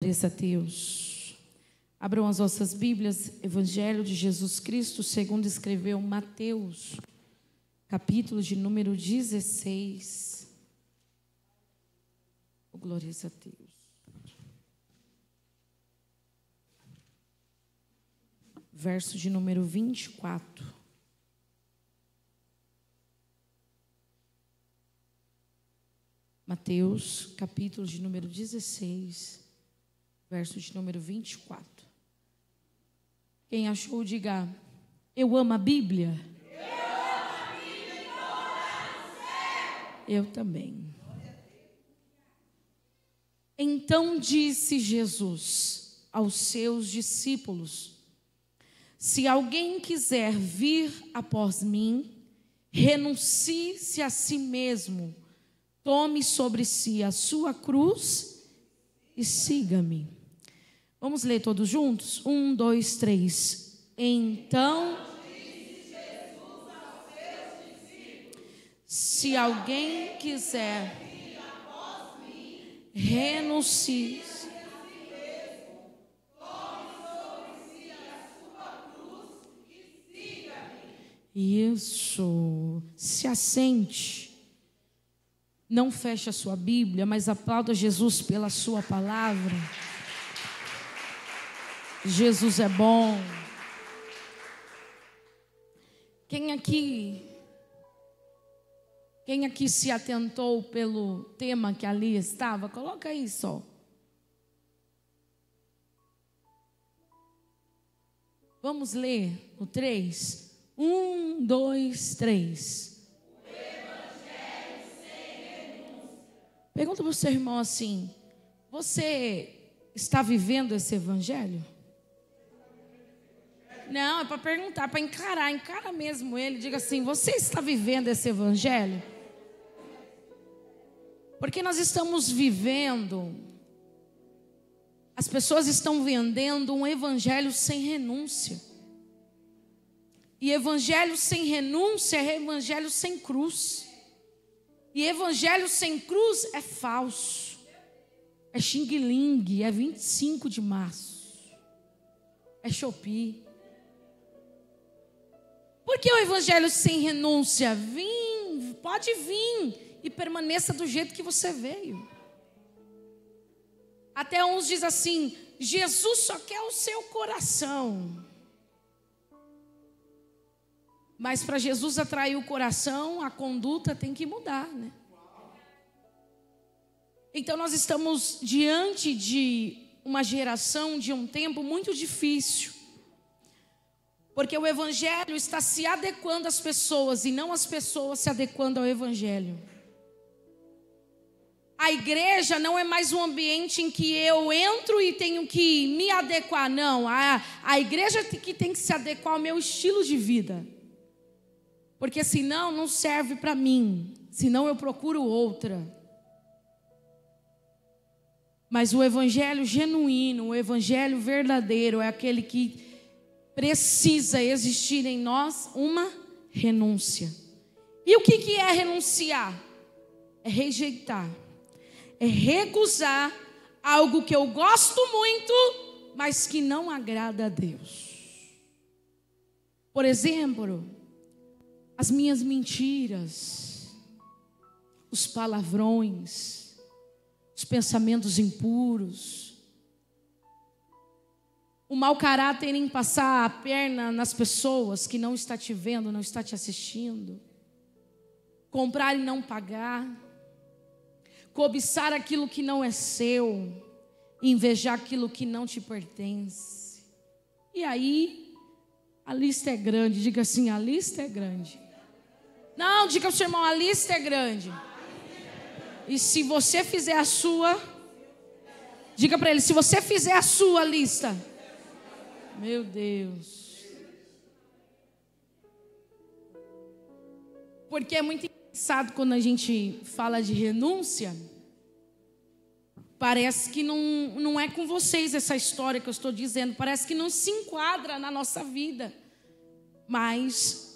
Glórias a Deus. Abram as vossas Bíblias, Evangelho de Jesus Cristo, segundo escreveu Mateus, capítulo de número 16. Glórias a Deus. Verso de número 24. Mateus, capítulo de número 16, verso de número 24. Quem achou, diga: eu amo a Bíblia. Eu amo a Bíblia e toda no céu. Eu também. Então disse Jesus aos seus discípulos: se alguém quiser vir após mim, renuncie-se a si mesmo, tome sobre si a sua cruz e siga-me. Vamos ler todos juntos? 1, 2, 3. Então disse Jesus aos seus discípulos: se alguém quiser vir após mim, renuncie-se. Isso, se assente, não feche a sua Bíblia, mas aplauda Jesus pela sua palavra. Jesus é bom. Quem aqui se atentou pelo tema que ali estava? Coloca aí só. Vamos ler o 3. 1, 2, 3. O Evangelho sem renúncia. Pergunta para o seu irmão assim: você está vivendo esse Evangelho? Não, é para perguntar, para encarar, encara mesmo ele. Diga assim: você está vivendo esse Evangelho? Porque nós estamos vivendo, as pessoas estão vendendo um Evangelho sem renúncia. E evangelho sem renúncia é evangelho sem cruz. E evangelho sem cruz é falso. É xing-ling, é 25 de março. É Shopee. Por que o evangelho sem renúncia? Pode vir e permaneça do jeito que você veio. Até uns dizem assim: Jesus só quer o seu coração. Mas para Jesus atrair o coração, a conduta tem que mudar, né? Então nós estamos diante de uma geração, de um tempo muito difícil. Porque o Evangelho está se adequando às pessoas e não as pessoas se adequando ao Evangelho. A igreja não é mais um ambiente em que eu entro e tenho que me adequar, não. A igreja que tem que se adequar ao meu estilo de vida. Porque senão não serve para mim, senão eu procuro outra. Mas o evangelho genuíno, o evangelho verdadeiro é aquele que precisa existir em nós uma renúncia. E o que é renunciar? É rejeitar, é recusar algo que eu gosto muito, mas que não agrada a Deus. Por exemplo, as minhas mentiras, os palavrões, os pensamentos impuros, o mau caráter em passar a perna nas pessoas que não está te vendo, não está te assistindo, comprar e não pagar, cobiçar aquilo que não é seu, invejar aquilo que não te pertence. E aí, a lista é grande. Diga assim: a lista é grande. Não, diga ao seu irmão: a lista é grande. E se você fizer a sua, diga para ele: se você fizer a sua lista, meu Deus. Porque é muito engraçado quando a gente fala de renúncia. Parece que não é com vocês essa história que eu estou dizendo. Parece que não se enquadra na nossa vida. Mas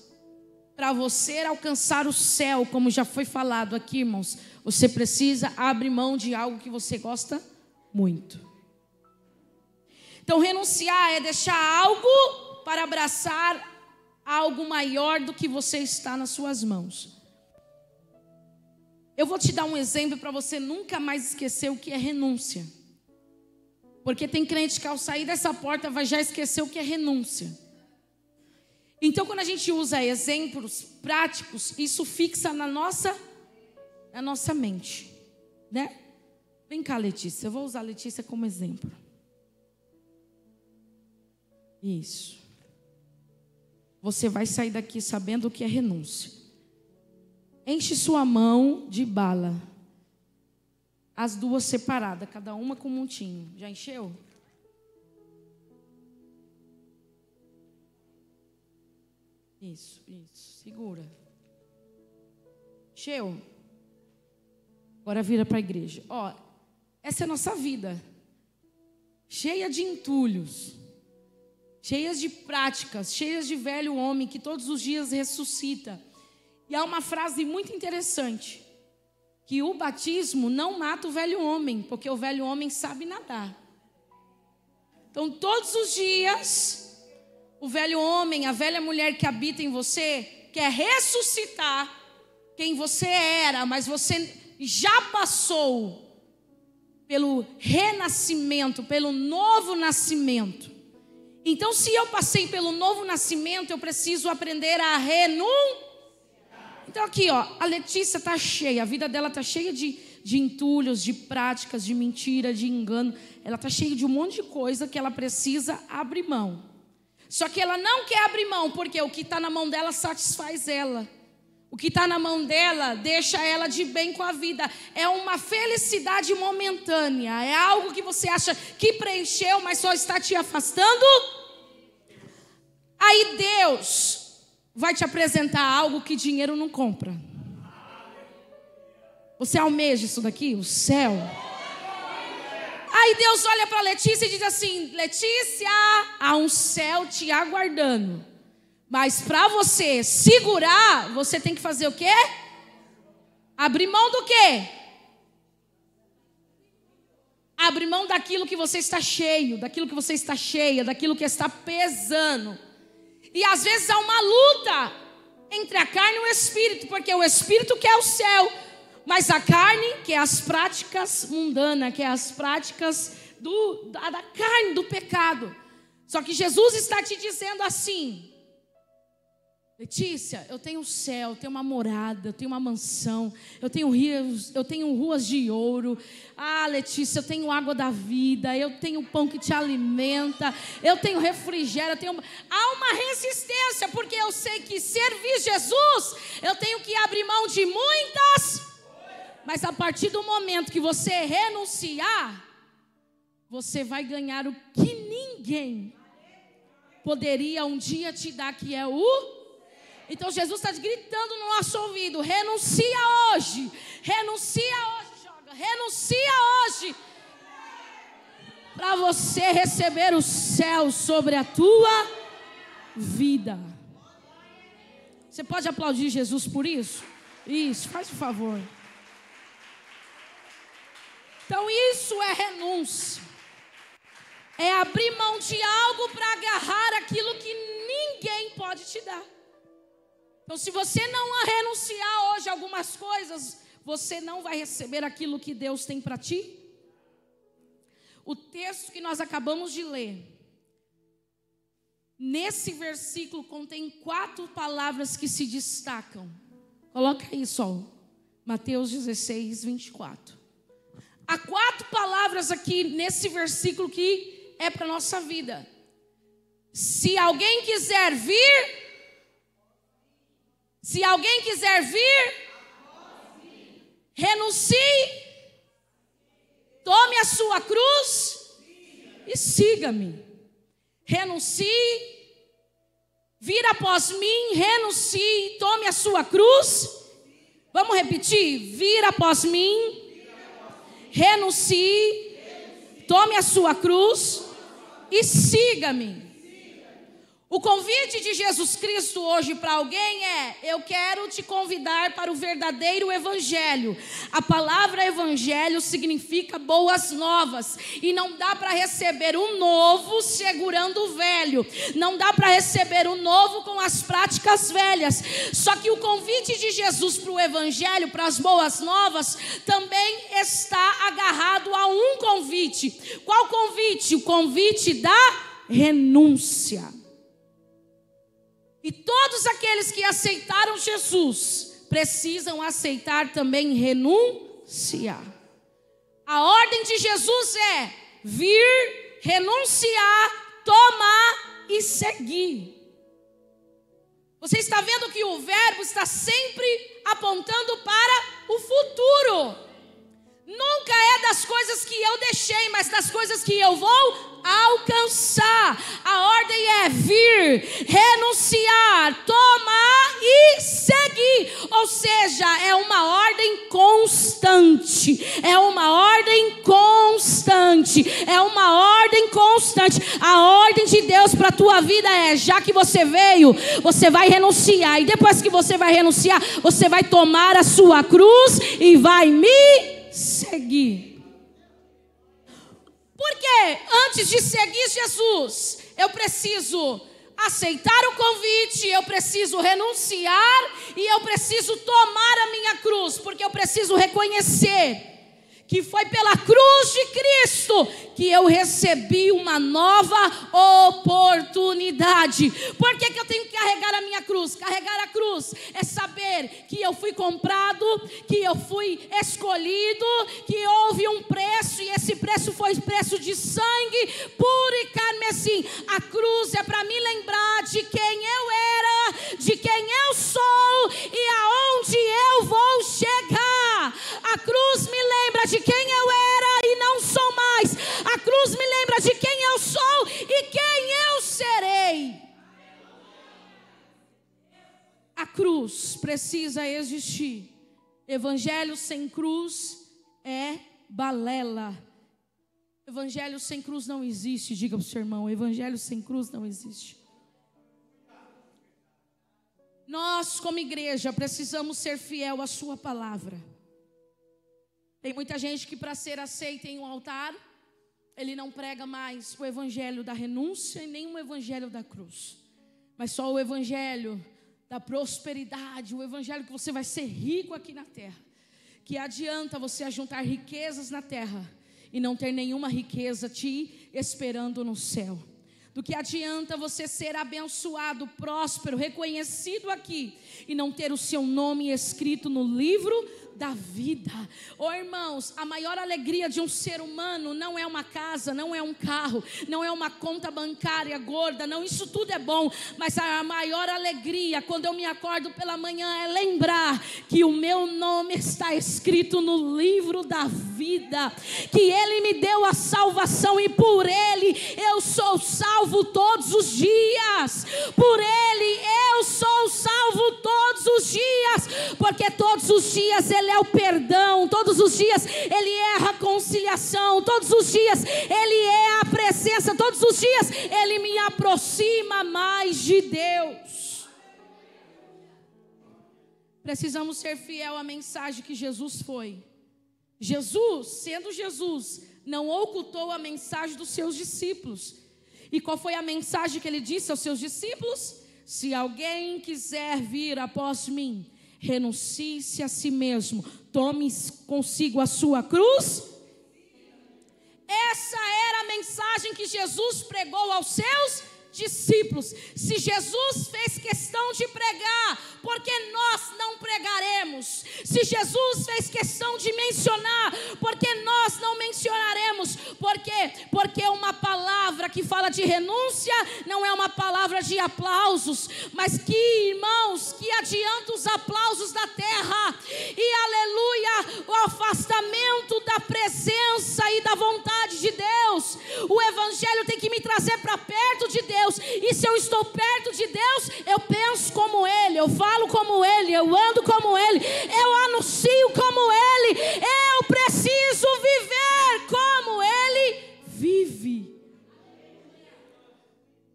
para você alcançar o céu, como já foi falado aqui, irmãos, você precisa abrir mão de algo que você gosta muito. Então renunciar é deixar algo para abraçar algo maior do que você está nas suas mãos. Eu vou te dar um exemplo para você nunca mais esquecer o que é renúncia. Porque tem crente que ao sair dessa porta vai já esquecer o que é renúncia. Então quando a gente usa exemplos práticos, isso fixa na nossa mente, né? Vem cá, Letícia, eu vou usar a Letícia como exemplo. Isso. Você vai sair daqui sabendo o que é renúncia. Enche sua mão de bala. As duas separadas, cada uma com um montinho. Já encheu? Isso. Segura. Encheu? Agora vira para a igreja. Ó, essa é a nossa vida. Cheia de entulhos. Cheias de práticas, cheias de velho homem que todos os dias ressuscita. E há uma frase muito interessante, que o batismo não mata o velho homem, porque o velho homem sabe nadar. Então todos os dias, o velho homem, a velha mulher que habita em você, quer ressuscitar quem você era, mas você já passou pelo renascimento, pelo novo nascimento. Então, se eu passei pelo novo nascimento, eu preciso aprender a renunciar. Então, aqui, ó, a Letícia está cheia, a vida dela está cheia de entulhos, de práticas, de mentira, de engano. Ela está cheia de um monte de coisa que ela precisa abrir mão. Só que ela não quer abrir mão, porque o que está na mão dela satisfaz ela. O que está na mão dela deixa ela de bem com a vida. É uma felicidade momentânea. É algo que você acha que preencheu, mas só está te afastando. Aí Deus vai te apresentar algo que dinheiro não compra. Você almeja isso daqui? O céu. Aí Deus olha para Letícia e diz assim: Letícia, há um céu te aguardando. Mas para você segurar, você tem que fazer o quê? Abrir mão do quê? Abrir mão daquilo que você está cheio, daquilo que você está cheia, daquilo que está pesando. E às vezes há uma luta entre a carne e o espírito, porque o espírito quer o céu, mas a carne quer as práticas mundanas, quer as práticas da carne, do pecado. Só que Jesus está te dizendo assim: Letícia, eu tenho o céu, eu tenho uma morada, eu tenho uma mansão, eu tenho rios, eu tenho ruas de ouro. Ah, Letícia, eu tenho água da vida, eu tenho pão que te alimenta, eu tenho refrigério, Há uma resistência, porque eu sei que servir Jesus, eu tenho que abrir mão de muitas. Mas a partir do momento que você renunciar, você vai ganhar o que ninguém poderia um dia te dar, que é o... Então Jesus está gritando no nosso ouvido: renuncia hoje, joga, renuncia hoje, para você receber o céu sobre a tua vida. Você pode aplaudir Jesus por isso? Isso, faz o favor. Então isso é renúncia. É abrir mão de algo para agarrar aquilo que ninguém pode te dar. Então, se você não renunciar hoje a algumas coisas, você não vai receber aquilo que Deus tem para ti. O texto que nós acabamos de ler, nesse versículo contém 4 palavras que se destacam. Coloca aí só, Mateus 16, 24. Há 4 palavras aqui nesse versículo que é para a nossa vida. Se alguém quiser vir... Se alguém quiser vir, renuncie, tome a sua cruz e siga-me. Renuncie, vir após mim, renuncie, tome a sua cruz. Vamos repetir? Vir após mim, renuncie, tome a sua cruz e siga-me. O convite de Jesus Cristo hoje para alguém é: eu quero te convidar para o verdadeiro evangelho. A palavra evangelho significa boas novas. E não dá para receber o novo segurando o velho. Não dá para receber o novo com as práticas velhas. Só que o convite de Jesus para o evangelho, para as boas novas, também está agarrado a um convite. Qual convite? O convite da renúncia. E todos aqueles que aceitaram Jesus precisam aceitar também renunciar. A ordem de Jesus é vir, renunciar, tomar e seguir. Você está vendo que o verbo está sempre apontando para o futuro. Nunca é das coisas que eu deixei, mas das coisas que eu vou alcançar. A ordem é vir, renunciar, tomar e seguir. Ou seja, é uma ordem constante. É uma ordem constante. É uma ordem constante. A ordem de Deus para a tua vida é: já que você veio, você vai renunciar. E depois que você vai renunciar, você vai tomar a sua cruz e vai me seguir. Porque antes de seguir Jesus, eu preciso aceitar o convite, eu preciso renunciar e eu preciso tomar a minha cruz, porque eu preciso reconhecer que foi pela cruz de Cristo que eu recebi uma nova oportunidade. Por que eu tenho que carregar a minha cruz? Carregar a cruz é saber que eu fui comprado, que eu fui escolhido, que houve um preço, e esse preço foi preço de sangue puro e carmesim. A cruz é para me lembrar de quem eu era, de quem eu sou e aonde eu vou chegar. A cruz me lembra de quem eu era e não sou mais. A cruz me lembra de quem eu sou e quem eu serei. A cruz precisa existir. Evangelho sem cruz é balela. Evangelho sem cruz não existe. Diga para o seu irmão: evangelho sem cruz não existe. Nós, como igreja, precisamos ser fiel à sua palavra. Tem muita gente que, para ser aceita em um altar, ele não prega mais o evangelho da renúncia e nem o evangelho da cruz, mas só o evangelho da prosperidade, o evangelho que você vai ser rico aqui na terra. Que adianta você ajuntar riquezas na terra e não ter nenhuma riqueza te esperando no céu? Do que adianta você ser abençoado, próspero, reconhecido aqui e não ter o seu nome escrito no livro da vida? Oh, irmãos, a maior alegria de um ser humano não é uma casa, não é um carro, não é uma conta bancária gorda, não, isso tudo é bom, mas a maior alegria quando eu me acordo pela manhã é lembrar que o meu nome está escrito no livro da vida, que Ele me deu a salvação e por Ele eu sou salvo todos os dias. Por Ele eu sou salvo todos os dias, porque todos os dias Ele é o perdão, todos os dias Ele é a reconciliação, todos os dias Ele é a presença, todos os dias Ele me aproxima mais de Deus. Precisamos ser fiel à mensagem que Jesus foi. Jesus, sendo Jesus, não ocultou a mensagem dos seus discípulos. E qual foi a mensagem que Ele disse aos seus discípulos? Se alguém quiser vir após mim, renuncie-se a si mesmo, tome consigo a sua cruz. Essa era a mensagem que Jesus pregou aos seus discípulos. Se Jesus fez questão de pregar, por que nós não pregaremos? Se Jesus fez questão de mencionar, por que nós não mencionaremos? Por quê? Porque uma palavra que fala de renúncia não é uma palavra de aplausos, mas que, irmãos, que adianta os aplausos da terra e, aleluia, o afastamento da presença e da vontade de Deus. O evangelho tem que me trazer para perto de Deus. E se eu estou perto de Deus, eu penso como Ele, eu falo como Ele, eu ando como Ele, eu anuncio como Ele. Eu preciso viver como Ele vive.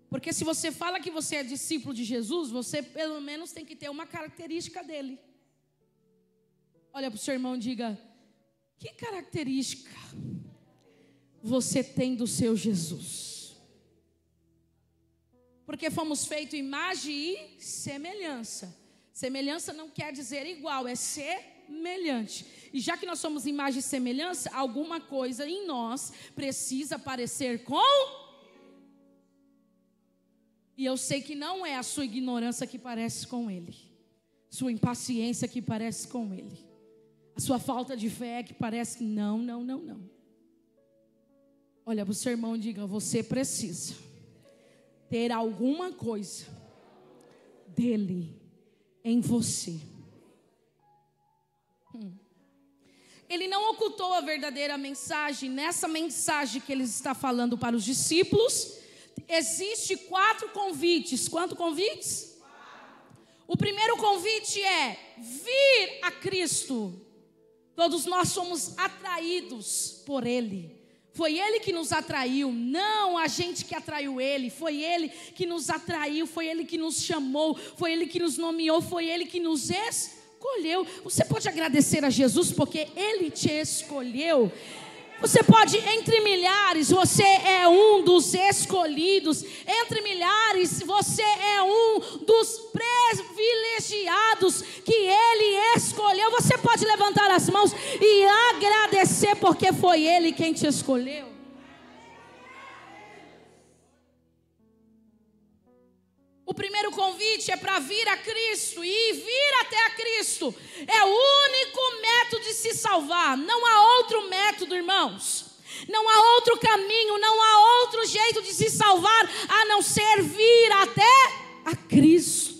Porque Porque se você fala que você é discípulo de Jesus, você pelo menos tem que ter uma característica dele. Olha para o seu irmão e diga: que característica você tem do seu Jesus? Porque fomos feitos imagem e semelhança. Semelhança não quer dizer igual, é semelhante. E já que nós somos imagem e semelhança, alguma coisa em nós precisa parecer com... E eu sei que não é a sua ignorância que parece com ele, sua impaciência que parece com ele, a sua falta de fé que parece... Não. Olha para o seu irmão e diga: você precisa ter alguma coisa dele em você. Ele não ocultou a verdadeira mensagem. Nessa mensagem que ele está falando para os discípulos, existe 4 convites. Quantos convites? 4. O primeiro convite é vir a Cristo. Todos nós somos atraídos por Ele. Foi Ele que nos atraiu, não a gente que atraiu Ele. Foi Ele que nos atraiu, foi Ele que nos chamou, foi Ele que nos nomeou, foi Ele que nos escolheu. Você pode agradecer a Jesus porque Ele te escolheu. Você pode, entre milhares, você é um dos escolhidos. Entre milhares, você é um dos privilegiados que Ele escolheu. Você pode levantar as mãos e agradecer porque foi Ele quem te escolheu. O primeiro convite é para vir a Cristo, e vir até a Cristo é o único método de se salvar. Não há outro método, irmãos. Não há outro caminho, não há outro jeito de se salvar a não ser vir até a Cristo.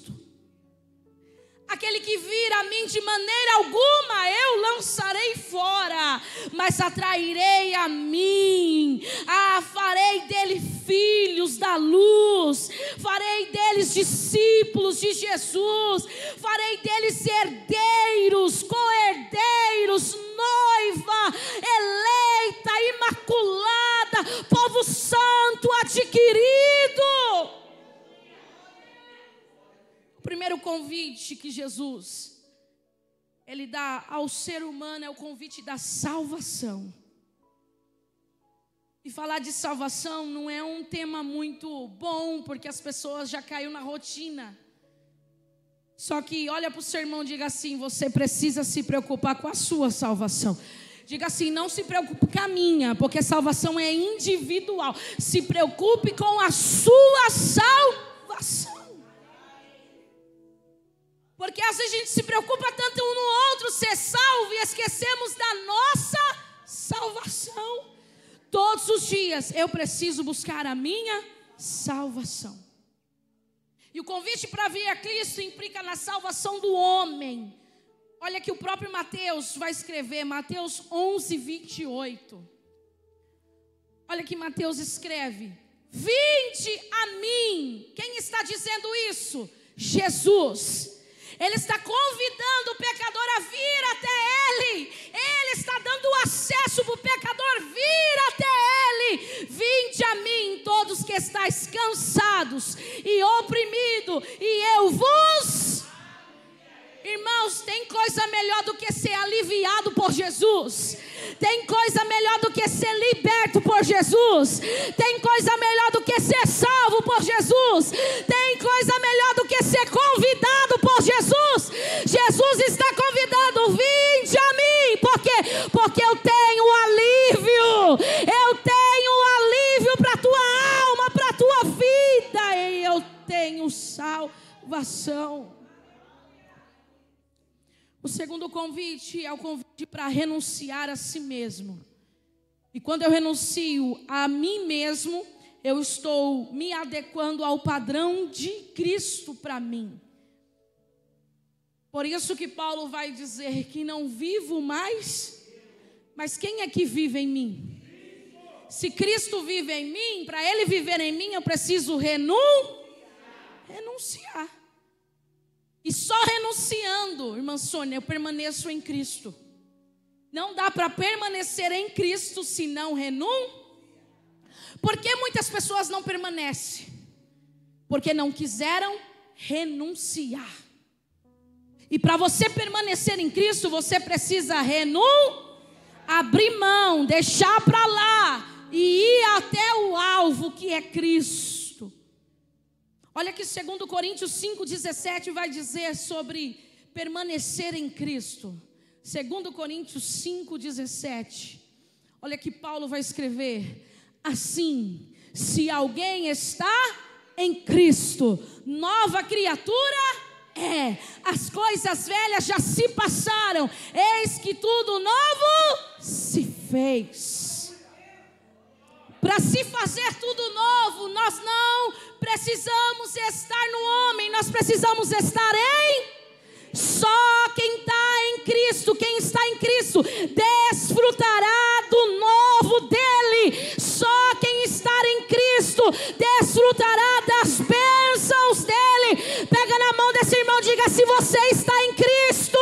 Aquele que vir a mim de maneira alguma eu lançarei fora, mas atrairei a mim, farei dele filhos da luz, farei deles discípulos de Jesus, farei deles herdeiros, co-herdeiros, noiva, eleita, imaculada, povo santo adquirido. O primeiro convite que Jesus Ele dá ao ser humano é o convite da salvação. E falar de salvação não é um tema muito bom, porque as pessoas já caíram na rotina. Só que olha para o seu irmão e diga assim: você precisa se preocupar com a sua salvação. Diga assim: não se preocupe com a minha, porque salvação é individual. Se preocupe com a sua salvação. Porque às vezes a gente se preocupa tanto um no outro ser salvo e esquecemos da nossa salvação. Todos os dias eu preciso buscar a minha salvação. E o convite para vir a Cristo implica na salvação do homem. Olha que o próprio Mateus vai escrever, Mateus 11, 28. Olha que Mateus escreve: vinde a mim. Quem está dizendo isso? Jesus. Ele está convidando o pecador a vir até Ele. Ele está dando acesso para o pecador vir até Ele. Vinde a mim, todos que estáis cansados e oprimidos, e eu vos... Irmãos, tem coisa melhor do que ser aliviado por Jesus. Tem coisa melhor do que ser liberto por Jesus. Tem coisa melhor do que ser salvo por Jesus. Tem coisa melhor do que ser convidado por Jesus. Jesus está convidando: vinde a mim. Por quê? Porque eu tenho alívio. Eu tenho alívio para a tua alma, para a tua vida. E eu tenho salvação. O segundo convite é o convite para renunciar a si mesmo. E quando eu renuncio a mim mesmo, eu estou me adequando ao padrão de Cristo para mim. Por isso que Paulo vai dizer que não vivo mais, mas quem é que vive em mim? Se Cristo vive em mim, para Ele viver em mim, eu preciso renunciar. E só renunciando, irmã Sônia, eu permaneço em Cristo. Não dá para permanecer em Cristo se não renunciar. Por que muitas pessoas não permanecem? porque não quiseram renunciar. E para você permanecer em Cristo, você precisa abrir mão, deixar para lá e ir até o alvo, que é Cristo. Olha que 2 Coríntios 5,17 vai dizer sobre permanecer em Cristo. 2 Coríntios 5,17. Olha que Paulo vai escrever: assim, se alguém está em Cristo, nova criatura é. As coisas velhas já se passaram, eis que tudo novo se fez. Para se fazer tudo novo, nós não precisamos estar no homem, nós precisamos estar em. Só quem está em Cristo, quem está em Cristo, desfrutará do novo dele. Só quem está em Cristo desfrutará das bênçãos dele. Pega na mão desse irmão, diga: se você está em Cristo,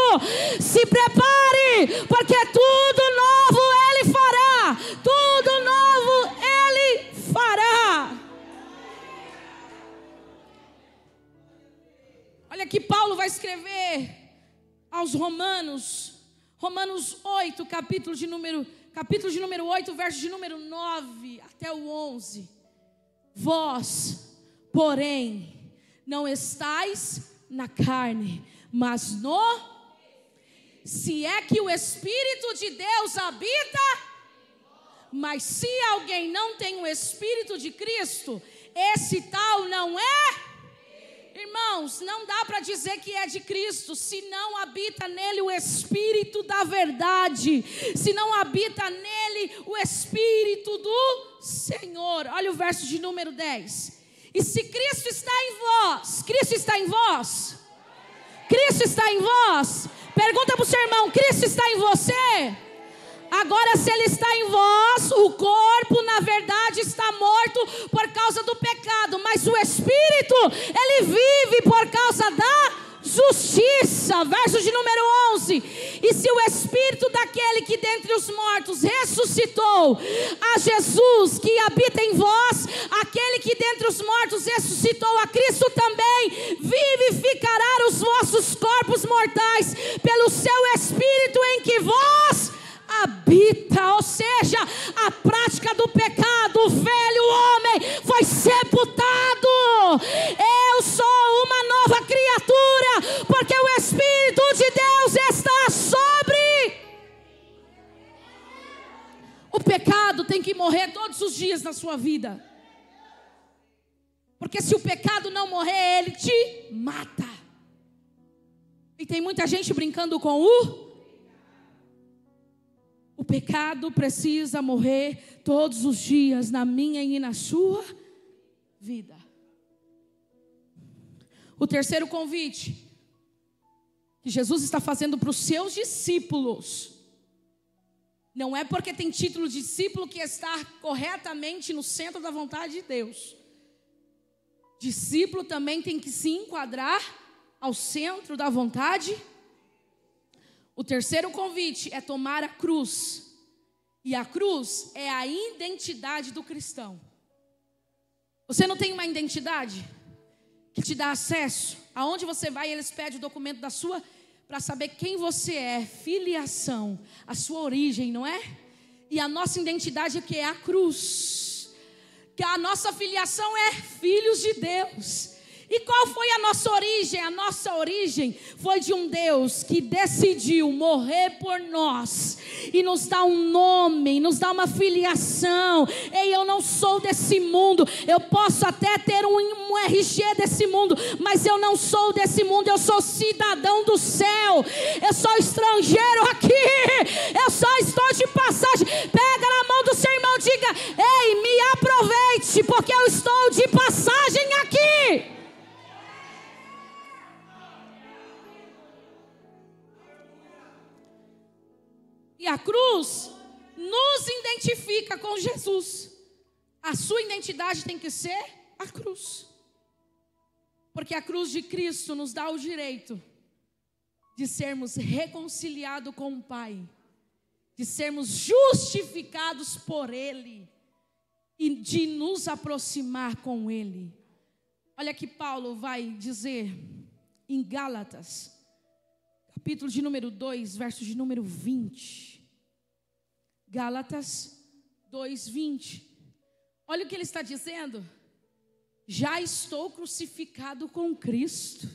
se prepare, porque tudo novo ele fará. Tudo novo ele fará. Olha que Paulo vai escrever aos Romanos 8, capítulo de número 8, verso de número 9 até o 11. Vós, porém, não estáis na carne, mas se é que o Espírito de Deus habita. Mas se alguém não tem o Espírito de Cristo, esse tal não é. Irmãos, não dá para dizer que é de Cristo se não habita nele o Espírito da verdade, se não habita nele o Espírito do Senhor. Olha o verso de número 10. E se Cristo está em vós, Cristo está em vós? Cristo está em vós? Pergunta para o seu irmão: Cristo está em você? Agora, se ele está em vós, o corpo na verdade está morto por causa do pecado, mas o Espírito, ele vive por causa da justiça. Verso de número 11. E se o Espírito daquele que dentre os mortos ressuscitou a Jesus, que habita em vós, aquele que dentre os mortos ressuscitou a Cristo também, vivificará os vossos corpos mortais pelo seu Espírito em que vós habita. Ou seja, a prática do pecado, o velho homem foi sepultado. Eu sou uma nova criatura, porque o Espírito de Deus está sobre. O pecado tem que morrer todos os dias na sua vida, porque se o pecado não morrer, ele te mata. E tem muita gente brincando com o pecado precisa morrer todos os dias na minha e na sua vida. O terceiro convite que Jesus está fazendo para os seus discípulos, não é porque tem título de discípulo que está corretamente no centro da vontade de Deus. Discípulo também tem que se enquadrar ao centro da vontade. O terceiro convite é tomar a cruz. E a cruz é a identidade do cristão. Você não tem uma identidade que te dá acesso? Aonde você vai, eles pedem o documento da sua, para saber quem você é, filiação, a sua origem, não é? E a nossa identidade é que é a cruz. Que a nossa filiação é filhos de Deus. E qual foi a nossa origem? A nossa origem foi de um Deus que decidiu morrer por nós e nos dá um nome, nos dá uma filiação. Ei, eu não sou desse mundo. Eu posso até ter um RG desse mundo, mas eu não sou desse mundo. Eu sou cidadão do céu. Eu sou estrangeiro aqui. Eu só estou de passagem. Pega na mão do seu irmão e diga: ei, me aproveite, porque eu estou de passagem aqui. E a cruz nos identifica com Jesus. A sua identidade tem que ser a cruz. Porque a cruz de Cristo nos dá o direito de sermos reconciliados com o Pai, de sermos justificados por Ele e de nos aproximar com Ele. Olha que Paulo vai dizer em Gálatas, capítulo de número 2, verso de número 20. Gálatas 2, 20. Olha o que ele está dizendo. Já estou crucificado com Cristo.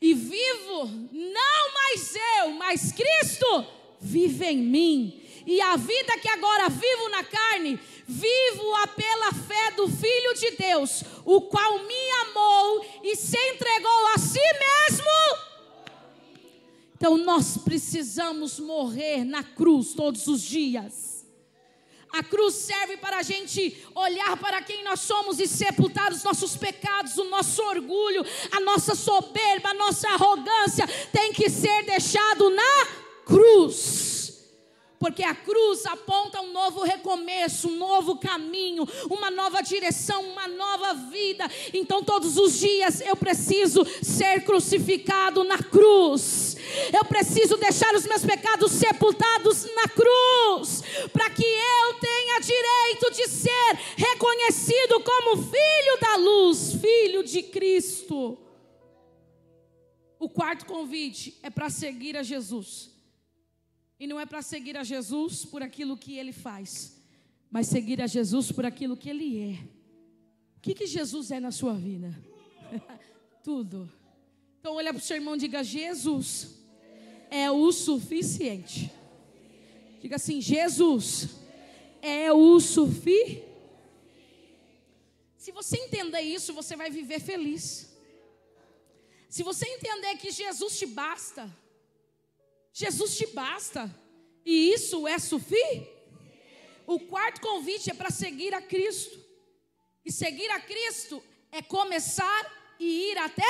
E vivo, não mais eu, mas Cristo vive em mim. E a vida que agora vivo na carne, vivo-a pela fé do Filho de Deus, o qual me amou e se entregou a si mesmo. Então nós precisamos morrer na cruz todos os dias. A cruz serve para a gente olhar para quem nós somos e sepultar os nossos pecados, o nosso orgulho, a nossa soberba, a nossa arrogância tem que ser deixado na cruz. Porque a cruz aponta um novo recomeço, um novo caminho, uma nova direção, uma nova vida. Então todos os dias eu preciso ser crucificado na cruz. Eu preciso deixar os meus pecados sepultados na cruz, para que eu tenha direito de ser reconhecido como filho da luz, filho de Cristo. O quarto convite é para seguir a Jesus. E não é para seguir a Jesus por aquilo que Ele faz, mas seguir a Jesus por aquilo que Ele é. O que Jesus é na sua vida? Tudo. Então olha para o seu irmão e diga: Jesus é o suficiente. Diga assim: Jesus é o suficiente. Se você entender isso, você vai viver feliz. Se você entender que Jesus te basta, Jesus te basta, e isso é suficiente. O quarto convite é para seguir a Cristo. E seguir a Cristo é começar e ir até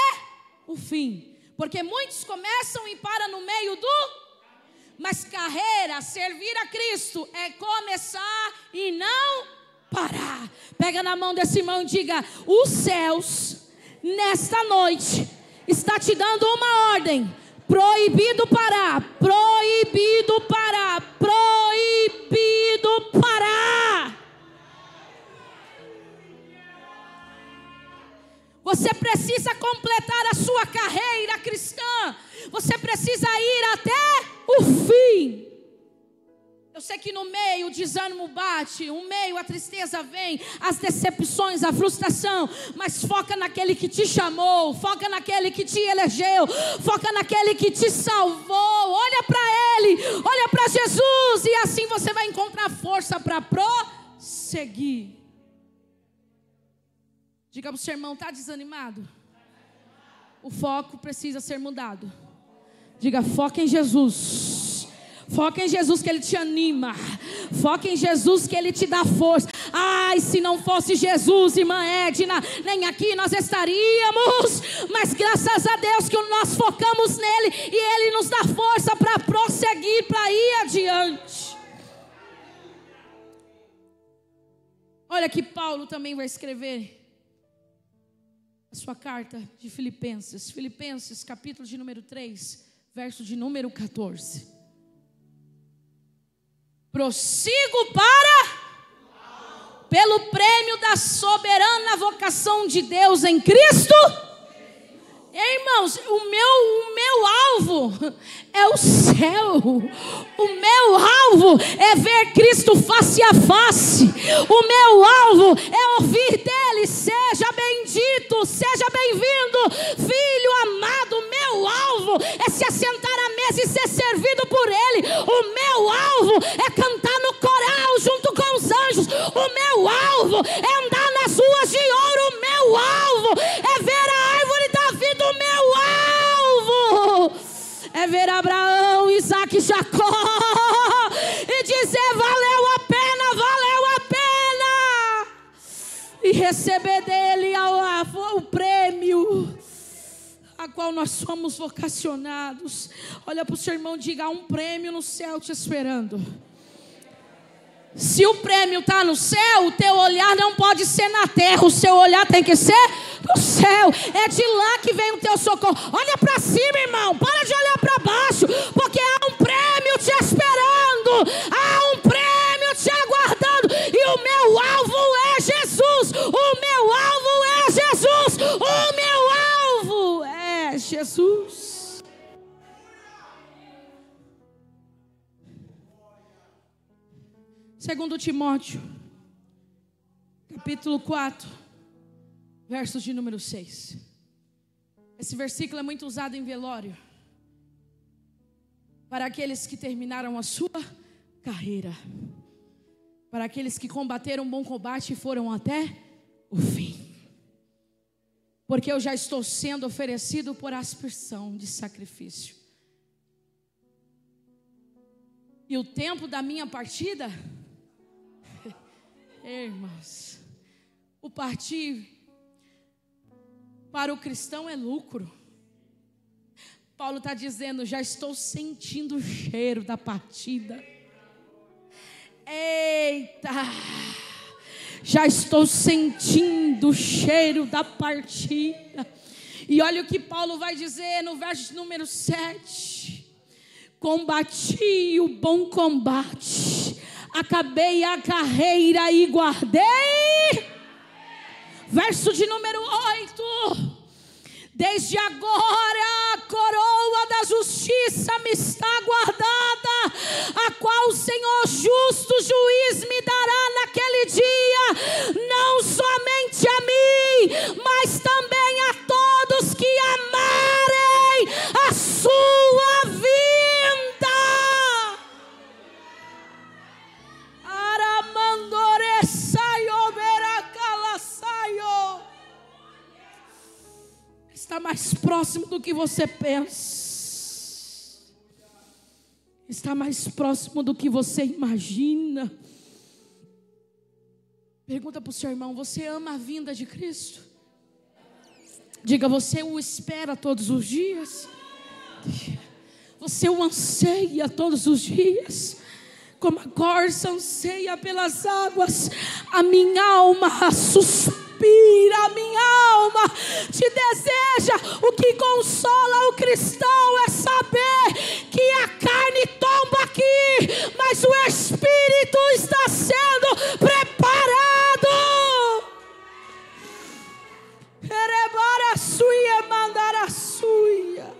o fim. Porque muitos começam e param no meio do... Mas carreira, servir a Cristo, é começar e não parar. Pega na mão desse irmão e diga: os céus, nesta noite, está te dando uma ordem. Proibido parar, proibido parar, proibido parar. Você precisa completar a sua carreira cristã. Você precisa ir até o fim. Eu sei que no meio o desânimo bate, no meio a tristeza vem, as decepções, a frustração, mas foca naquele que te chamou, foca naquele que te elegeu, foca naquele que te salvou. Olha para Ele, olha para Jesus, e assim você vai encontrar força para prosseguir. Diga para o seu irmão: está desanimado? O foco precisa ser mudado. Diga: foca em Jesus. Foca em Jesus que Ele te anima. Foca em Jesus que Ele te dá força. Ai, se não fosse Jesus, irmã Edna, nem aqui nós estaríamos. Mas graças a Deus que nós focamos nele e Ele nos dá força para prosseguir, para ir adiante. Olha que Paulo também vai escrever a sua carta de Filipenses. Filipenses, capítulo de número 3, verso de número 14. Prossigo pelo prêmio da soberana vocação de Deus em Cristo. Irmãos, o meu alvo é o céu. O meu alvo é ver Cristo face a face. O meu alvo é ouvir dele: seja bendito, seja bem-vindo, filho amado. O meu alvo é se assentar à mesa e ser servido por ele. O meu alvo é cantar no coral junto com os anjos. O meu alvo é andar nas ruas de ouro. O meu alvo é ver a árvore da vida. O meu alvo é ver Abraão, Isaac e Jacó e dizer: valeu a pena, e receber dele o prêmio a qual nós somos vocacionados. Olha para o seu irmão e diga: há um prêmio no céu te esperando. Se o prêmio está no céu, o teu olhar não pode ser na terra, o seu olhar tem que ser no céu. É de lá que vem o teu socorro. Olha para cima, irmão, para de olhar para baixo, porque há um prêmio te esperando, há um prêmio te aguardando, e o meu alvo é Jesus. O meu alvo 2 Timóteo, capítulo 4, versos de número 6. Esse versículo é muito usado em velório, para aqueles que terminaram a sua carreira, para aqueles que combateram um bom combate e foram até o fim. Porque eu já estou sendo oferecido por aspersão de sacrifício. E o tempo da minha partida, irmãos, o partir para o cristão é lucro. Paulo está dizendo, já estou sentindo o cheiro da partida. Eita! Já estou sentindo o cheiro da partida. E olha o que Paulo vai dizer no verso número 7. Combati o bom combate, acabei a carreira e guardei. Verso de número 8. Desde agora a coroa da justiça me está guardada, a qual o Senhor justo juiz me dará naquele dia, não somente a mim, mas também a todos que amarem a sua vinda. Aramandore saio veracala saio. Está mais próximo do que você pensa. Está mais próximo do que você imagina. Pergunta para o seu irmão: você ama a vinda de Cristo? Diga: você o espera todos os dias? Você o anseia todos os dias? Como a corça anseia pelas águas, a minha alma suspira. A minha alma te deseja. O que consola o cristão é saber que a carne tomba aqui, mas o Espírito está sendo preparado. Erebara suia, mandara suia.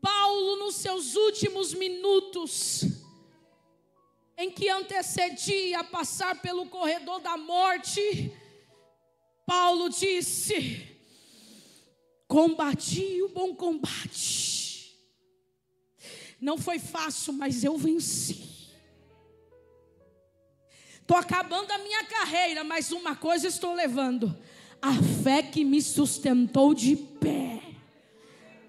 Paulo, nos seus últimos minutos, em que antecedia passar pelo corredor da morte, Paulo disse: combati o bom combate. Não foi fácil, mas eu venci. Estou acabando a minha carreira, mas uma coisa estou levando: a fé que me sustentou de pé,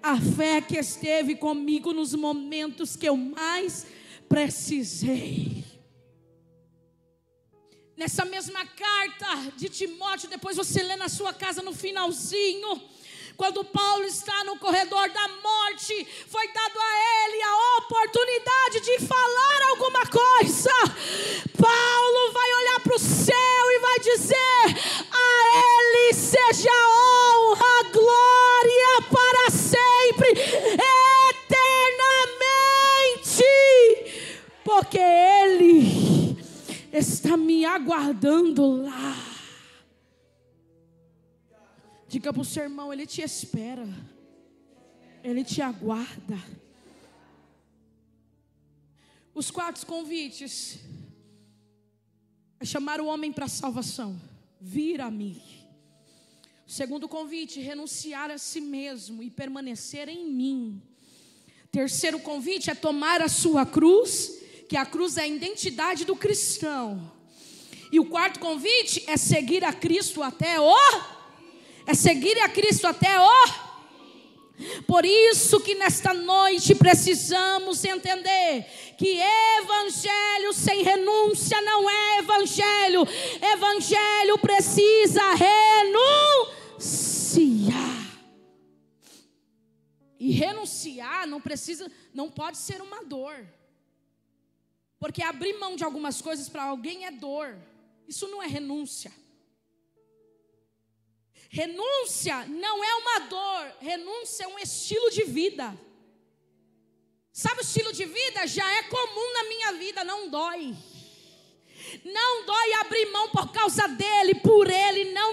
a fé que esteve comigo nos momentos que eu mais precisei. Nessa mesma carta de Timóteo, depois você lê na sua casa no finalzinho, quando Paulo está no corredor da morte, foi dado a ele a oportunidade de falar alguma coisa. Paulo vai olhar para o céu e vai dizer: a ele seja honra, glória para sempre, eternamente, porque ele está me aguardando lá. Diga para o seu irmão: ele te espera, ele te aguarda. Os 4 convites é chamar o homem para a salvação, vir a mim. O segundo convite, renunciar a si mesmo e permanecer em mim. Terceiro convite é tomar a sua cruz, que a cruz é a identidade do cristão. E o quarto convite é seguir a Cristo até o... Por isso que nesta noite precisamos entender que evangelho sem renúncia não é evangelho. Evangelho precisa renunciar. E renunciar não pode ser uma dor. Porque abrir mão de algumas coisas para alguém é dor. Isso não é renúncia. Renúncia não é uma dor. Renúncia é um estilo de vida. Sabe o estilo de vida? Já é comum na minha vida, não dói. Não dói abrir mão por causa dele, por ele. Não.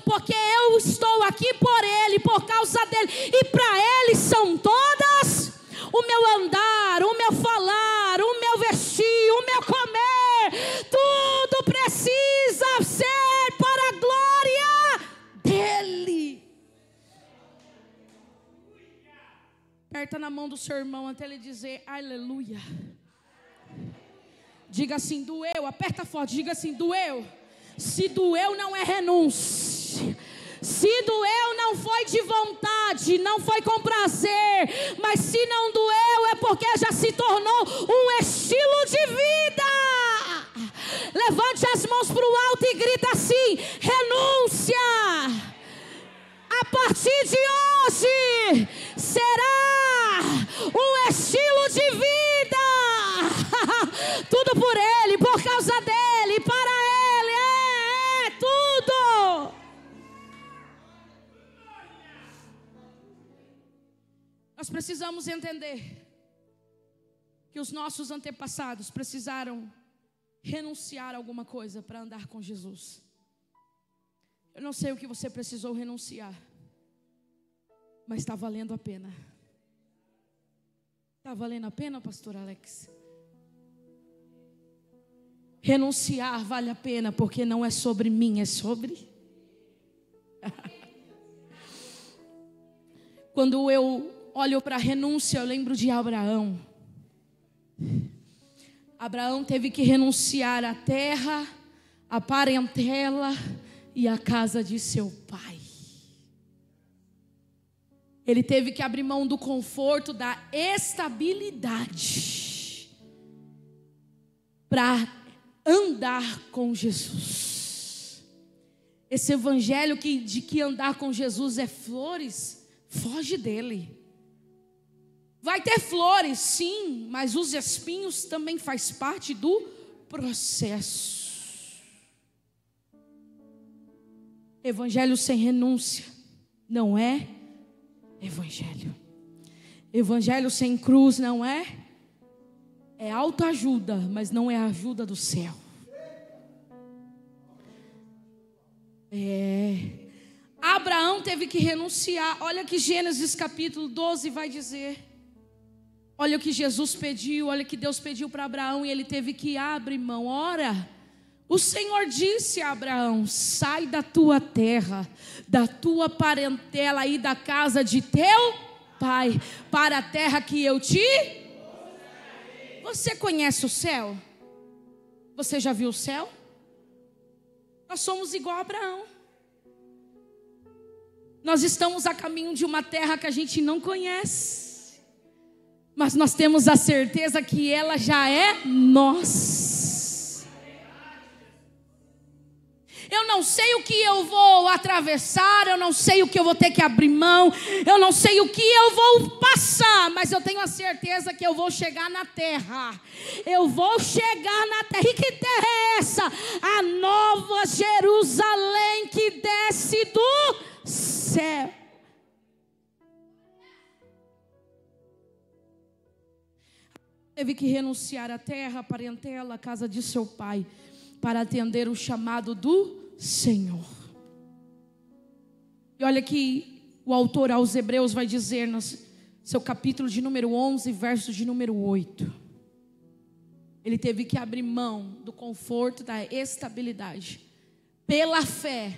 Porque eu estou aqui por ele, por causa dele. E para ele são todas o meu andar, o meu falar, o meu vestir, o meu comer, tudo precisa ser para a glória dele. Aperta na mão do seu irmão até ele dizer aleluia. Diga assim, doeu, aperta forte, diga assim, doeu. Se doeu não é renúncia. Se doeu não foi de vontade, não foi com prazer. Mas se não doeu é porque já se tornou um estilo de vida. Levante as mãos para o alto e grita assim, renúncia. A partir de hoje será um estilo de vida. Tudo por Ele, por causa dEle, para Ele, tudo. Nós precisamos entender que os nossos antepassados precisaram renunciar a alguma coisa para andar com Jesus. Eu não sei o que você precisou renunciar, mas está valendo a pena. Está valendo a pena, pastor Alex? Renunciar vale a pena, porque não é sobre mim, é sobre... Quando eu olho para a renúncia, eu lembro de Abraão. Abraão teve que renunciar à terra, à parentela e à casa de seu pai. Ele teve que abrir mão do conforto, da estabilidade, para andar com Jesus. Esse evangelho de que andar com Jesus é flores, foge dele. Vai ter flores, sim, mas os espinhos também faz parte do processo. Evangelho sem renúncia não é evangelho. Evangelho sem cruz não é autoajuda, mas não é a ajuda do céu. Abraão teve que renunciar. Olha que Gênesis capítulo 12 vai dizer. Olha o que Jesus pediu, olha o que Deus pediu para Abraão, e ele teve que abrir mão. Ora, o Senhor disse a Abraão: sai da tua terra, da tua parentela e da casa de teu pai, para a terra que eu te... Você conhece o céu? Você já viu o céu? Nós somos igual a Abraão. Nós estamos a caminho de uma terra que a gente não conhece, mas nós temos a certeza que ela já é nossa. Eu não sei o que eu vou atravessar, eu não sei o que eu vou ter que abrir mão, eu não sei o que eu vou passar, mas eu tenho a certeza que eu vou chegar na terra. Eu vou chegar na terra. E que terra é essa? A nova Jerusalém que desce do céu. Teve que renunciar à terra, à parentela, à casa de seu pai, para atender o chamado do Senhor. E olha que o autor aos Hebreus vai dizer no seu capítulo de número 11, verso de número 8. Ele teve que abrir mão do conforto, da estabilidade. Pela fé.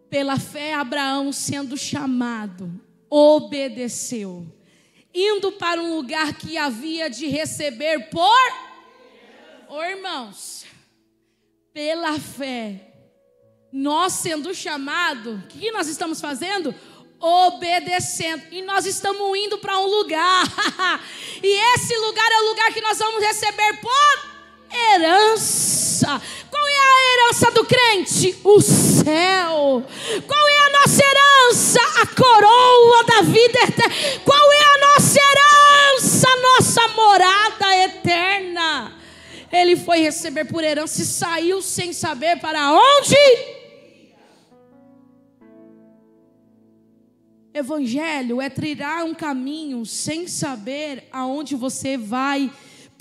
Pela fé, Abraão, sendo chamado, obedeceu, indo para um lugar que havia de receber por... irmãos, pela fé, nós sendo chamados, o que nós estamos fazendo? Obedecendo. E nós estamos indo para um lugar. E esse lugar é o lugar que nós vamos receber por herança. Qual é a herança do crente? O céu. Qual é a nossa herança? A coroa da vida eterna. Qual é a nossa herança? Nossa morada eterna. Ele foi receber por herança e saiu sem saber para onde. Evangelho é trilhar um caminho sem saber aonde você vai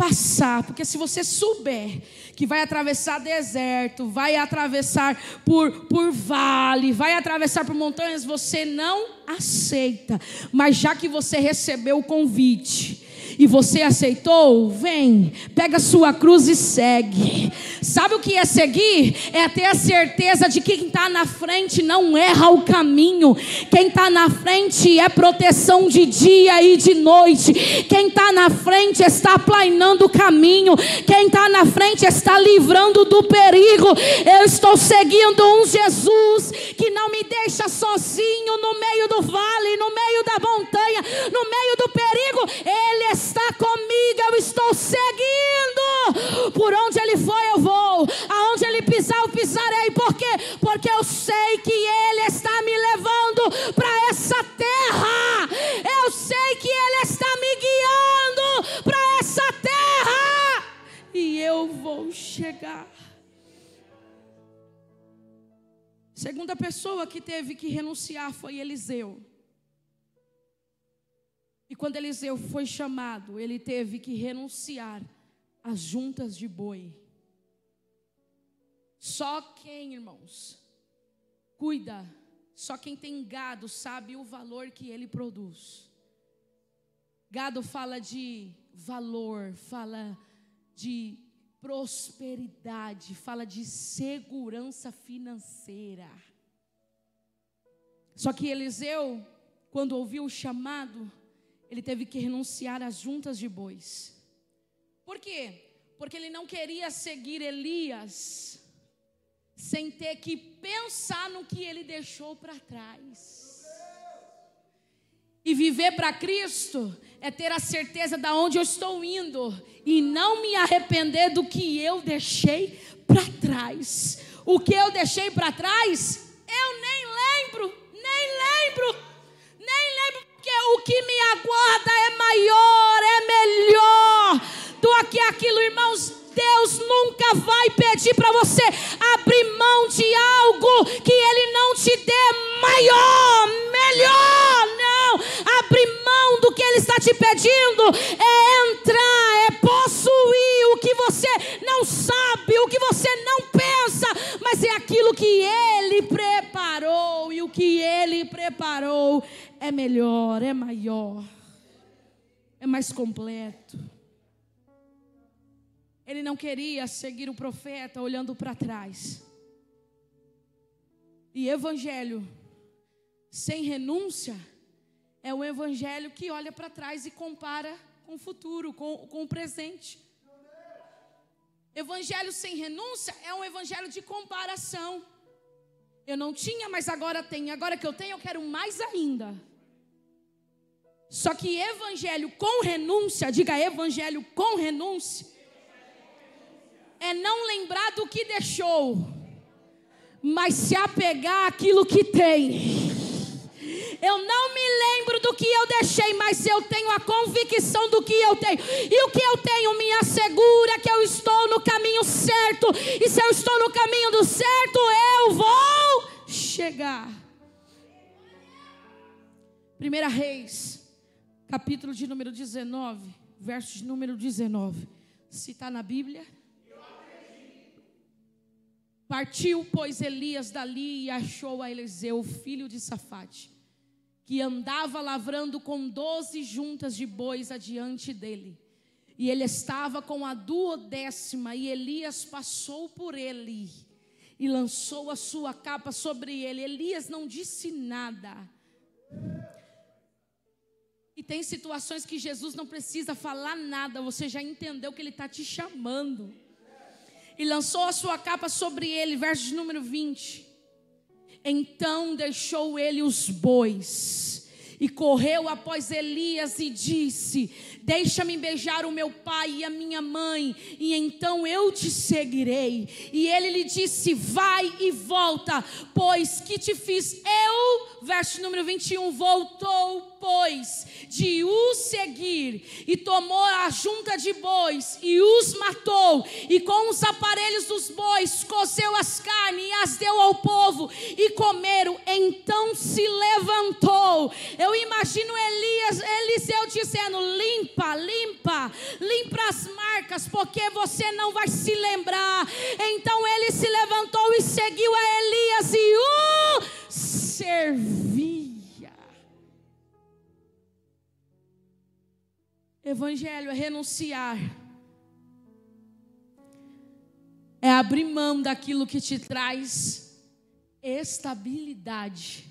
passar, porque se você souber que vai atravessar deserto, vai atravessar por vale, vai atravessar por montanhas, você não aceita. Mas já que você recebeu o convite e você aceitou, vem, pega a sua cruz e segue. Sabe o que é seguir? É ter a certeza de que quem está na frente não erra o caminho. Quem está na frente é proteção de dia e de noite. Quem está na frente está aplanando o caminho. Quem está na frente está livrando do perigo. Eu estou seguindo um Jesus que não me deixa sozinho no meio do vale, no meio da montanha, no meio do perigo. Ele está comigo, eu estou seguindo. Por onde ele for eu vou, aonde ele pisar eu pisarei. Por quê? Porque eu sei que ele está me levando para essa terra. Eu sei que ele está me guiando para essa terra, e eu vou chegar. Segunda pessoa que teve que renunciar foi Eliseu. E quando Eliseu foi chamado, ele teve que renunciar às juntas de boi. Só quem, irmãos, cuida, só quem tem gado sabe o valor que ele produz. Gado fala de valor, fala de prosperidade, fala de segurança financeira. Só que Eliseu, quando ouviu o chamado, ele teve que renunciar às juntas de bois. Por quê? Porque ele não queria seguir Elias sem ter que pensar no que ele deixou para trás. E viver para Cristo é ter a certeza de onde eu estou indo e não me arrepender do que eu deixei para trás. O que eu deixei para trás, eu nem lembro. Porque o que me aguarda é maior, é melhor do que aquilo, irmãos. Deus nunca vai pedir para você abrir mão de algo que Ele não te dê maior, melhor. Não, abrir mão do que Ele está te pedindo é entrar, é possuir o que você não sabe, o que você não pensa, mas é aquilo que Ele preparou, e o que Ele preparou é melhor, é maior, é mais completo. Ele não queria seguir o profeta olhando para trás. E evangelho sem renúncia é um evangelho que olha para trás e compara com o futuro, com o presente. Evangelho sem renúncia é um evangelho de comparação. Eu não tinha, mas agora tenho. Agora que eu tenho, eu quero mais ainda. Só que evangelho com renúncia, diga evangelho com renúncia, é não lembrar do que deixou, mas se apegar àquilo que tem. Eu não me lembro do que eu deixei, mas eu tenho a convicção do que eu tenho. E o que eu tenho me assegura que eu estou no caminho certo. E se eu estou no caminho do certo, eu vou chegar. 1 Reis, capítulo de número 19, verso de número 19. Se está na Bíblia. Partiu, pois, Elias dali e achou a Eliseu, filho de Safate, que andava lavrando com 12 juntas de bois adiante dele. E ele estava com a 12ª, e Elias passou por ele e lançou a sua capa sobre ele. Elias não disse nada. E tem situações que Jesus não precisa falar nada, você já entendeu que Ele está te chamando. E lançou a sua capa sobre ele, verso de número 20. Então deixou ele os bois e correu após Elias e disse: deixa-me beijar o meu pai e a minha mãe, e então eu te seguirei. E ele lhe disse: vai e volta, pois que te fiz eu. Verso número 21, voltou, pois, de os seguir, e tomou a junta de bois, e os matou, e com os aparelhos dos bois, cozeu as carnes, e as deu ao povo, e comeram. Então se levantou. Eu imagino Eliseu dizendo: limpa limpa, limpa, limpa as marcas, porque você não vai se lembrar. Então ele se levantou e seguiu a Elias e o servia. Evangelho é renunciar, é abrir mão daquilo que te traz estabilidade.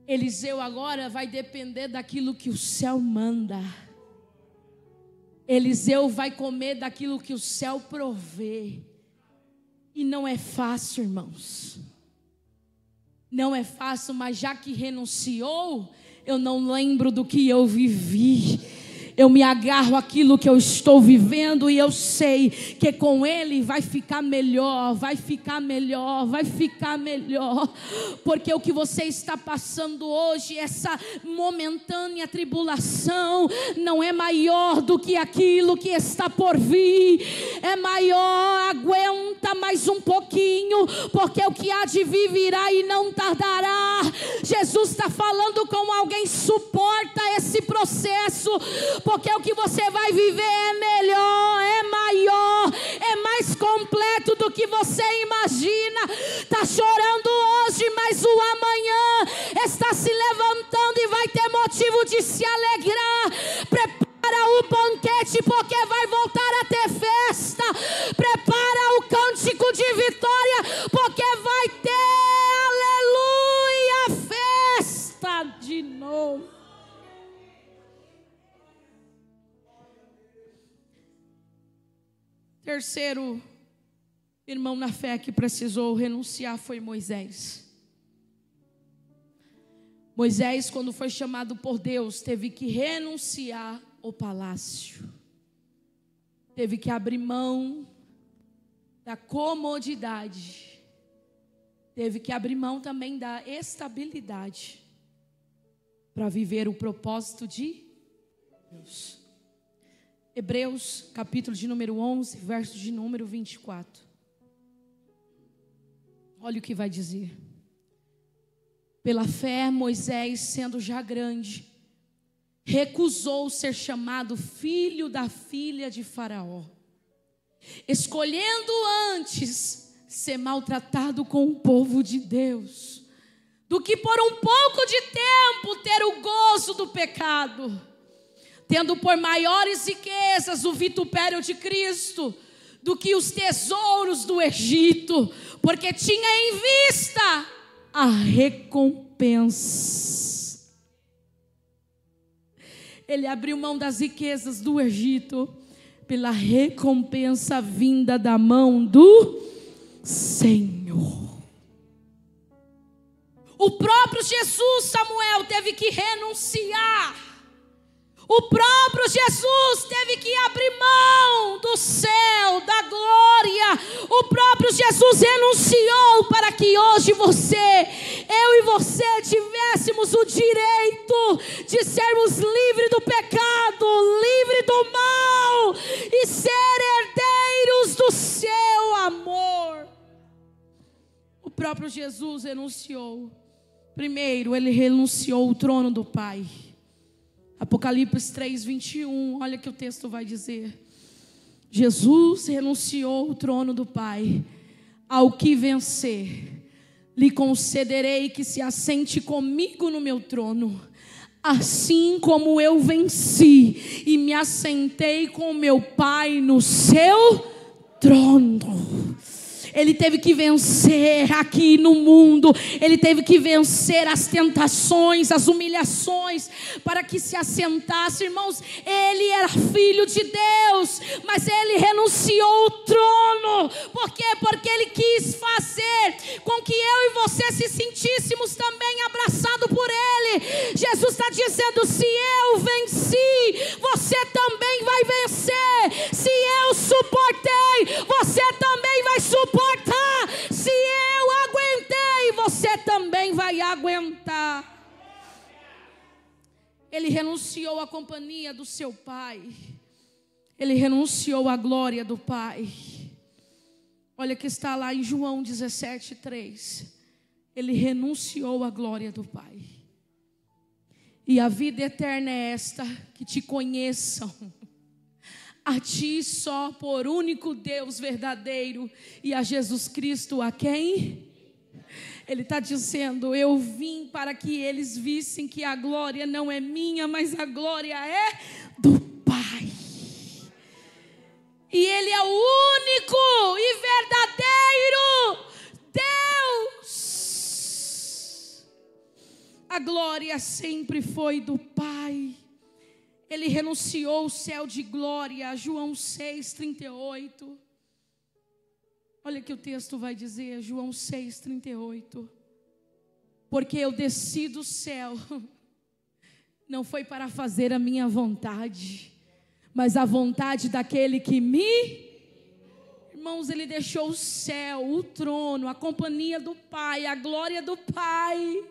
Eliseu agora vai depender daquilo que o céu manda. Eliseu vai comer daquilo que o céu provê. E não é fácil, irmãos. Não é fácil, mas já que renunciou, eu não lembro do que eu vivi. Eu me agarro àquilo que eu estou vivendo e eu sei que com Ele vai ficar melhor, vai ficar melhor, vai ficar melhor. Porque o que você está passando hoje, essa momentânea tribulação, não é maior do que aquilo que está por vir. É maior, aguenta mais um pouquinho, porque o que há de vir virá e não tardará. Jesus está falando com alguém, suporta esse processo, porque o que você vai viver é melhor, é maior, é mais completo do que você imagina. Está chorando hoje, mas o amanhã está se levantando e vai ter motivo de se alegrar. Prepara o banquete, porque vai voltar a ter festa. Prepara o cântico de vitória, porque vai ter, aleluia, festa de novo. Terceiro irmão na fé que precisou renunciar foi Moisés. Moisés, quando foi chamado por Deus, teve que renunciar ao palácio. Teve que abrir mão da comodidade. Teve que abrir mão também da estabilidade para viver o propósito de Deus. Hebreus, capítulo de número 11, verso de número 24. Olha o que vai dizer. Pela fé, Moisés, sendo já grande, recusou ser chamado filho da filha de Faraó, escolhendo antes ser maltratado com o povo de Deus, do que por um pouco de tempo ter o gozo do pecado, tendo por maiores riquezas o vitupério de Cristo do que os tesouros do Egito, porque tinha em vista a recompensa. Ele abriu mão das riquezas do Egito pela recompensa vinda da mão do Senhor. O próprio Jesus, Samuel, teve que renunciar. O próprio Jesus teve que abrir mão do céu, da glória. O próprio Jesus renunciou para que hoje eu e você tivéssemos o direito de sermos livres do pecado, livres do mal e ser herdeiros do seu amor. O próprio Jesus renunciou. Primeiro, ele renunciou ao trono do Pai. Apocalipse 3, 21, olha que o texto vai dizer. Jesus renunciou ao trono do Pai. Ao que vencer, lhe concederei que se assente comigo no meu trono, assim como eu venci e me assentei com meu Pai no seu trono. Ele teve que vencer aqui no mundo. Ele teve que vencer as tentações, as humilhações, para que se assentasse. Irmãos, ele era filho de Deus, mas ele renunciou ao trono. Por quê? Porque ele quis fazer com que eu e você se sentíssemos também abraçados por ele. Jesus está dizendo: se eu venci, você também vai vencer. Se eu suportei, você também vai suportar. Se eu aguentei, você também vai aguentar. Ele renunciou à companhia do seu Pai. Ele renunciou à glória do Pai. Olha que está lá em João 17:3. Ele renunciou à glória do Pai. E a vida eterna é esta, que te conheçam, a ti só por único Deus verdadeiro, e a Jesus Cristo a quem? Ele está dizendo: eu vim para que eles vissem que a glória não é minha, mas a glória é do Pai. E Ele é o único e verdadeiro Deus. A glória sempre foi do Pai. Ele renunciou o céu de glória. João 6,38. Olha que o texto vai dizer, João 6,38. Porque eu desci do céu, não foi para fazer a minha vontade, mas a vontade daquele que me... Irmãos, Ele deixou o céu, o trono, a companhia do Pai, a glória do Pai.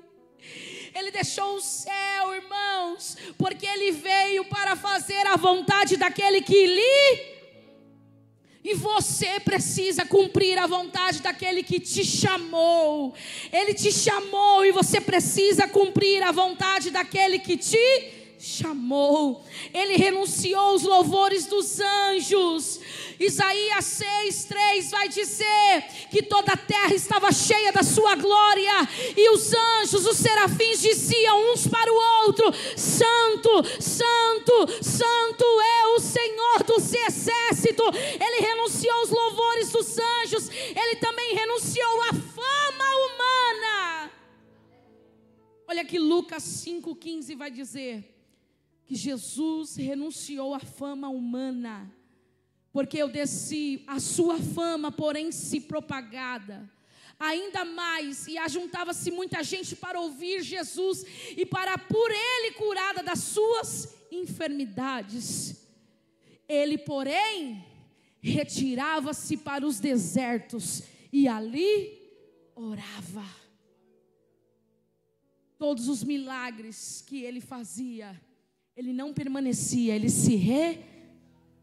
Ele deixou o céu, irmãos, porque Ele veio para fazer a vontade daquele que lhe... E você precisa cumprir a vontade daquele que te chamou. Ele te chamou e você precisa cumprir a vontade daquele que te chamou. Ele renunciou aos louvores dos anjos. Isaías 6,3 vai dizer que toda a terra estava cheia da sua glória, e os anjos, os serafins, diziam uns para o outro: Santo, Santo, Santo é o Senhor dos exércitos. Ele renunciou aos louvores dos anjos. Ele também renunciou à fama humana. Olha que Lucas 5,15 vai dizer que Jesus renunciou à fama humana, porque eu desci, a sua fama, porém, se propagada ainda mais, e ajuntava-se muita gente para ouvir Jesus e para por Ele curada das suas enfermidades. Ele, porém, retirava-se para os desertos e ali orava. Todos os milagres que Ele fazia, Ele não permanecia, Ele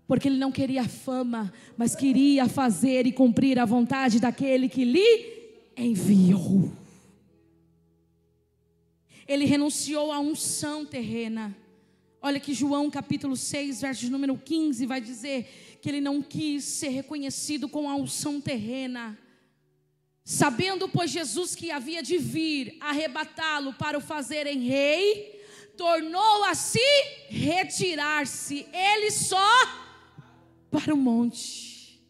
porque Ele não queria fama, mas queria fazer e cumprir a vontade daquele que lhe enviou. Ele renunciou à unção terrena. Olha que João capítulo 6, verso número 15 vai dizer que Ele não quis ser reconhecido com a unção terrena. Sabendo, pois, Jesus que havia de vir arrebatá-lo para o fazerem rei, tornou a se retirar-se, Ele só para o monte.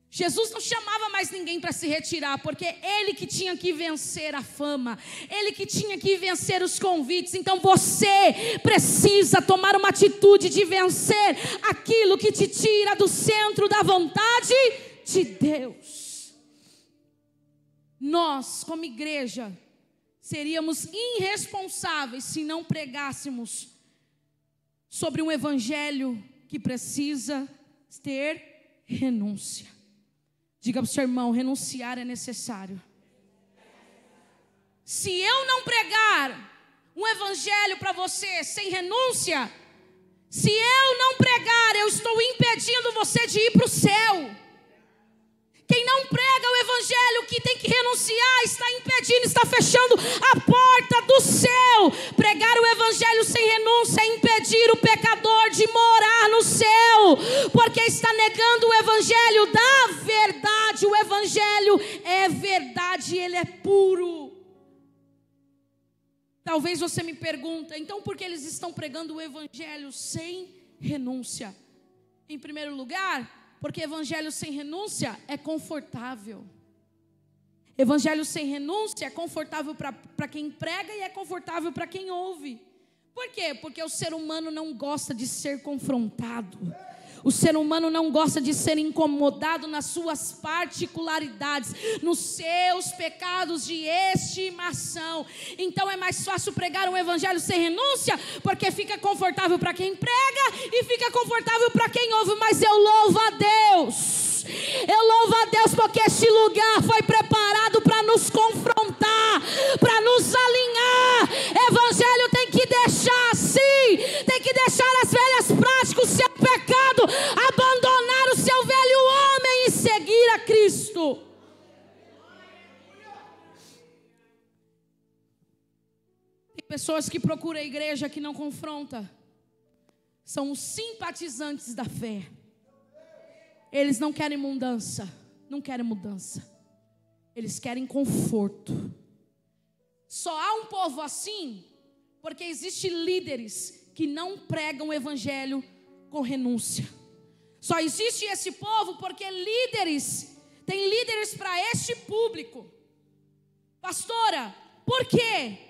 Jesus não chamava mais ninguém para se retirar, porque Ele que tinha que vencer a fama, Ele que tinha que vencer os convites. Então você precisa tomar uma atitude de vencer aquilo que te tira do centro da vontade de Deus. Nós, como igreja, seríamos irresponsáveis se não pregássemos sobre um evangelho que precisa ter renúncia. Diga para o seu irmão: renunciar é necessário. Se eu não pregar um evangelho para você sem renúncia, se eu não pregar, eu estou impedindo você de ir para o céu. Quem não prega o evangelho que tem que renunciar, está impedindo, está fechando a porta do céu. Pregar o evangelho sem renúncia é impedir o pecador de morar no céu, porque está negando o evangelho da verdade. O evangelho é verdade, ele é puro. Talvez você me pergunte: então por que eles estão pregando o evangelho sem renúncia? Em primeiro lugar, porque evangelho sem renúncia é confortável. Evangelho sem renúncia é confortável para quem prega e é confortável para quem ouve. Por quê? Porque o ser humano não gosta de ser confrontado. O ser humano não gosta de ser incomodado nas suas particularidades, nos seus pecados de estimação. Então é mais fácil pregar um evangelho sem renúncia, porque fica confortável para quem prega e fica confortável para quem ouve. Mas eu louvo a Deus. Eu louvo a Deus porque este lugar foi preparado para nos confrontar, para nos alinhar. Evangelho tem que deixar sim, tem que deixar as velhas práticas, o seu pecado, abandonar o seu velho homem e seguir a Cristo. Tem Pessoas que procuram a igreja que não confronta são os simpatizantes da fé. Eles não querem mudança, não querem mudança. Eles querem conforto. Só há um povo assim porque existem líderes que não pregam o evangelho com renúncia. Só existe esse povo porque tem líderes para este público. Pastora, por quê?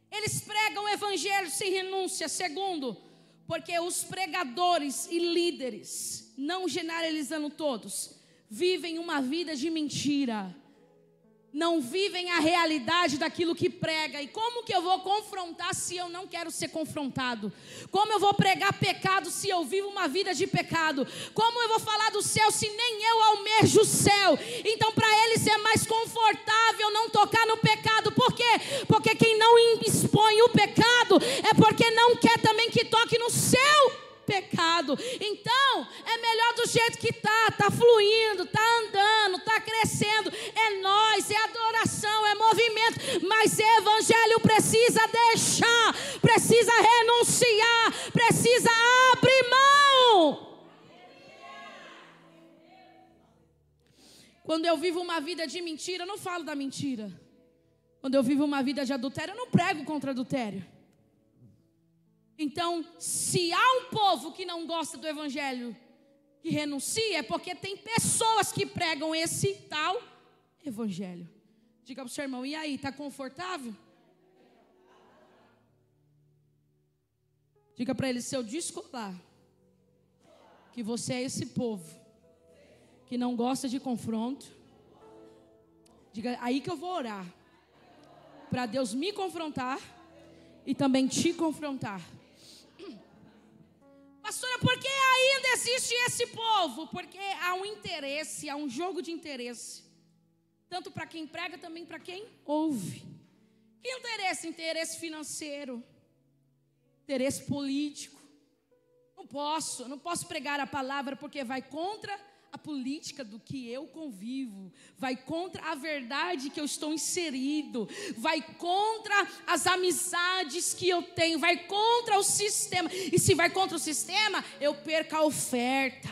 Eles pregam o evangelho sem renúncia. Segundo, porque os pregadores e líderes, não generalizando todos, vivem uma vida de mentira. Não vivem a realidade daquilo que prega. E como que eu vou confrontar se eu não quero ser confrontado? Como eu vou pregar pecado se eu vivo uma vida de pecado? Como eu vou falar do céu se nem eu almejo o céu? Então para eles é mais confortável não tocar no pecado. Por quê? Porque quem não expõe o pecado é porque não quer também que toque no seu pecado. Então é melhor do jeito que tá fluindo, tá andando, tá crescendo. É nós, é adoração, é movimento. Mas evangelho precisa deixar, precisa renunciar, precisa abrir mão. Quando eu vivo uma vida de mentira, eu não falo da mentira. Quando eu vivo uma vida de adultério, eu não prego contra adultério. Então, se há um povo que não gosta do evangelho, que renuncia, é porque tem pessoas que pregam esse tal evangelho. Diga para o seu irmão, e aí, está confortável? Diga para ele, se eu descolar que você é esse povo que não gosta de confronto, diga, aí que eu vou orar, para Deus me confrontar e também te confrontar. Pastora, por que ainda existe esse povo? Porque há um interesse, há um jogo de interesse. Tanto para quem prega, também para quem ouve. Que interesse? Interesse financeiro. Interesse político. Não posso pregar a palavra porque vai contra a política do que eu convivo, vai contra a verdade que eu estou inserido, vai contra as amizades que eu tenho, vai contra o sistema. E se vai contra o sistema, eu perco a oferta.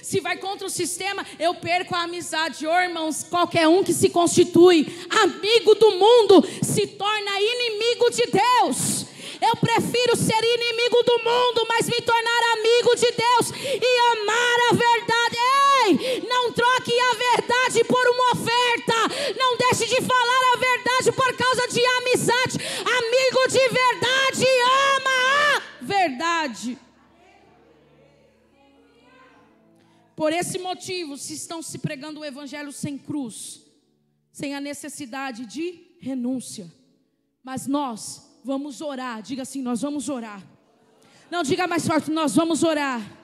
Se vai contra o sistema, eu perco a amizade. Irmãos, qualquer um que se constitui amigo do mundo se torna inimigo de Deus. Eu prefiro ser inimigo do mundo, mas me tornar amigo de Deus e amar a verdade. Ei, não troque a verdade por uma oferta. Não deixe de falar a verdade por causa de amizade. Amigo de verdade ama a verdade. Por esse motivo, se estão se pregando o evangelho sem cruz, sem a necessidade de renúncia. Mas nós vamos orar. Diga assim, nós vamos orar. Não, diga mais forte, nós vamos orar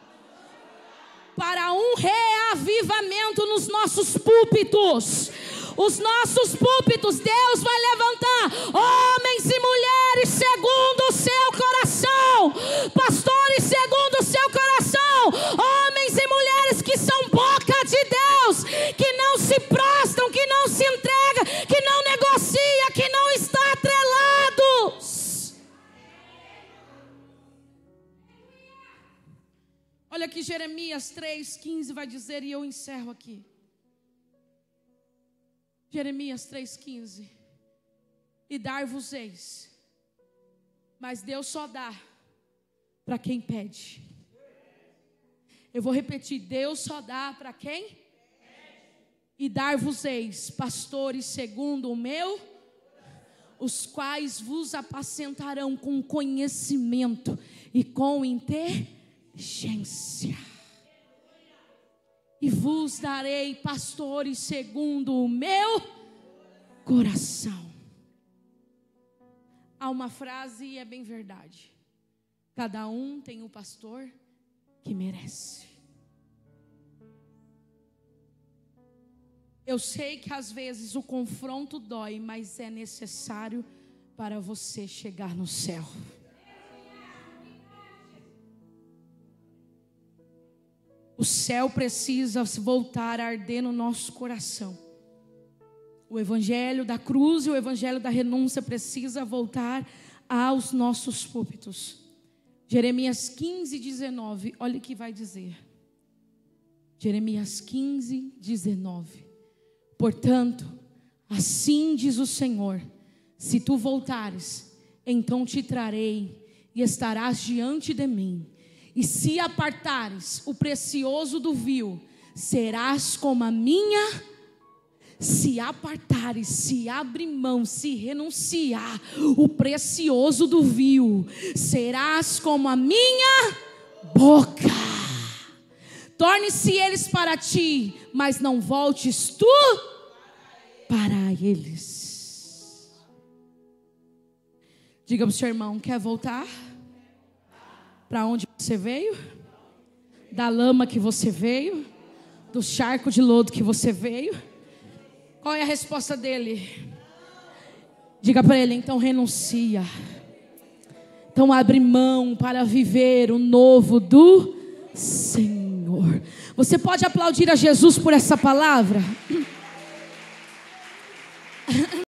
para um reavivamento nos nossos púlpitos. Os nossos púlpitos, Deus vai levantar homens e mulheres segundo o seu coração, pastores segundo o seu coração, homens e mulheres que são boca de Deus, que não se prostam, que não se entrega, que não negocia, que não está atrelados. Olha que Jeremias 3,15 vai dizer, e eu encerro aqui. Jeremias 3,15. E dar-vos-eis, mas Deus só dá para quem pede. Eu vou repetir, Deus só dá para quem pede. E dar-vos-eis, pastores segundo o meu, os quais vos apacentarão com conhecimento e com inteligência. E vos darei pastores segundo o meu coração. Há uma frase e é bem verdade. Cada um tem o pastor que merece. Eu sei que às vezes o confronto dói, mas é necessário para você chegar no céu. O céu precisa voltar a arder no nosso coração. O evangelho da cruz e o evangelho da renúncia precisa voltar aos nossos púlpitos. Jeremias 15, 19, olha o que vai dizer. Jeremias 15, 19. Portanto, assim diz o Senhor: se tu voltares, então te trarei e estarás diante de mim. E se apartares o precioso do vil, serás como a minha. Se apartares, se abrir mão, se renunciar o precioso do vil, serás como a minha boca. Torne-se eles para ti, mas não voltes tu para eles. Diga para o seu irmão: quer voltar para onde você veio? Da lama que você veio? Do charco de lodo que você veio? Qual é a resposta dele? Diga para ele: então renuncia. Então abre mão para viver o novo do Senhor. Você pode aplaudir a Jesus por essa palavra?